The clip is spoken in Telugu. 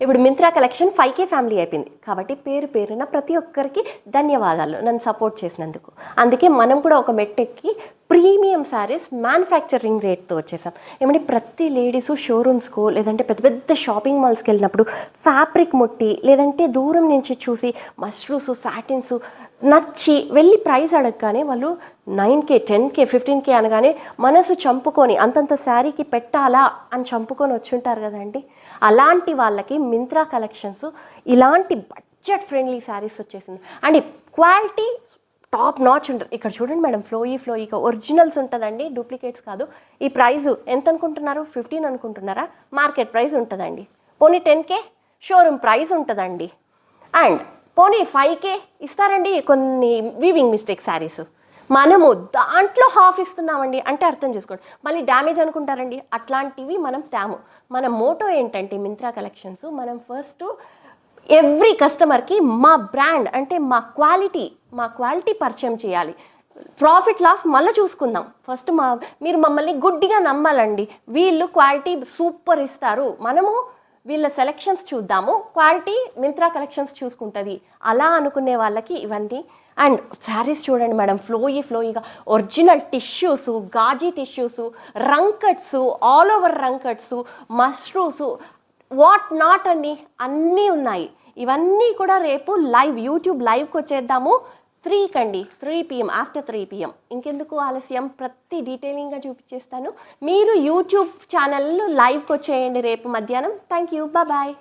ఇప్పుడు మింత్రా కలెక్షన్ 5K ఫ్యామిలీ అయిపోయింది కాబట్టి పేరు పేరున ప్రతి ఒక్కరికి ధన్యవాదాలు నన్ను సపోర్ట్ చేసినందుకు. అందుకే మనం కూడా ఒక మెట్టెక్కి ప్రీమియం శారీస్ మ్యానుఫ్యాక్చరింగ్ రేట్తో వచ్చేసాం. ఏమంటే ప్రతి లేడీసు షోరూమ్స్కో లేదంటే పెద్ద పెద్ద షాపింగ్ మాల్స్కి వెళ్ళినప్పుడు ఫ్యాబ్రిక్ ముట్టి లేదంటే దూరం నుంచి చూసి మష్రూస్ సాటిన్స్ నచ్చి వెళ్ళి ప్రైస్ అడగగానే వాళ్ళు 9K 10K 15K అనగానే మనసు చంపుకొని అంతంత శారీకి పెట్టాలా అని చంపుకొని వచ్చుంటారు కదండి. అలాంటి వాళ్ళకి మింత్రా కలెక్షన్స్ ఇలాంటి బడ్జెట్ ఫ్రెండ్లీ శారీస్ వచ్చేసింది. అండ్ క్వాలిటీ టాప్ నాచ్ ఉంటుంది. ఇక్కడ చూడండి మేడం, ఫ్లోయిగా ఒరిజినల్స్ ఉంటుందండి, డూప్లికేట్స్ కాదు. ఈ ప్రైస్ ఎంత అనుకుంటున్నారు? 15 అనుకుంటున్నారా? మార్కెట్ ప్రైస్ ఉంటుందండి. పోనీ 10K షోరూమ్ ప్రైస్ ఉంటుందండి. అండ్ పోనీ 5K ఇస్తారండి కొన్ని వీవింగ్ మిస్టేక్ శారీస్, మనము దాంట్లో హాఫ్ ఇస్తున్నామండి అంటే అర్థం చేసుకోండి. మళ్ళీ డ్యామేజ్ అనుకుంటారండి, అట్లాంటివి మనం తేము. మన మోటో ఏంటంటే మింత్రా కలెక్షన్స్, మనం ఫస్ట్ ఎవ్రీ కస్టమర్కి మా బ్రాండ్ అంటే మా క్వాలిటీ పరిచయం చేయాలి. ప్రాఫిట్ లాస్ మళ్ళీ చూసుకుందాం. ఫస్ట్ మీరు మమ్మల్ని గుడ్డిగా నమ్మాలండి. వీళ్ళు క్వాలిటీ సూపర్ ఇస్తారు, మనము వీళ్ళ సెలెక్షన్స్ చూద్దాము, క్వాలిటీ మింత్రా కలెక్షన్స్ చూసుకుంటుంది అలా అనుకునే వాళ్ళకి ఇవన్నీ. అండ్ శారీస్ చూడండి మేడం, ఫ్లోయిగా ఒరిజినల్ టిష్యూస్, గాజీ టిష్యూస్, రంకట్స్, ఆల్ ఓవర్ రంకట్స్, మష్రూస్, వాట్ నాట్ అండి అన్నీ ఉన్నాయి. ఇవన్నీ కూడా రేపు యూట్యూబ్ లైవ్కి వచ్చేద్దాము 3 అండి, 3 PM ఆఫ్టర్ 3 PM. ఇంకెందుకు ఆలస్యం, ప్రతి డీటెయిలింగ్గా చూపించేస్తాను. మీరు యూట్యూబ్ ఛానల్ లైవ్కి వచ్చేయండి రేపు మధ్యాహ్నం. Thank you, bye.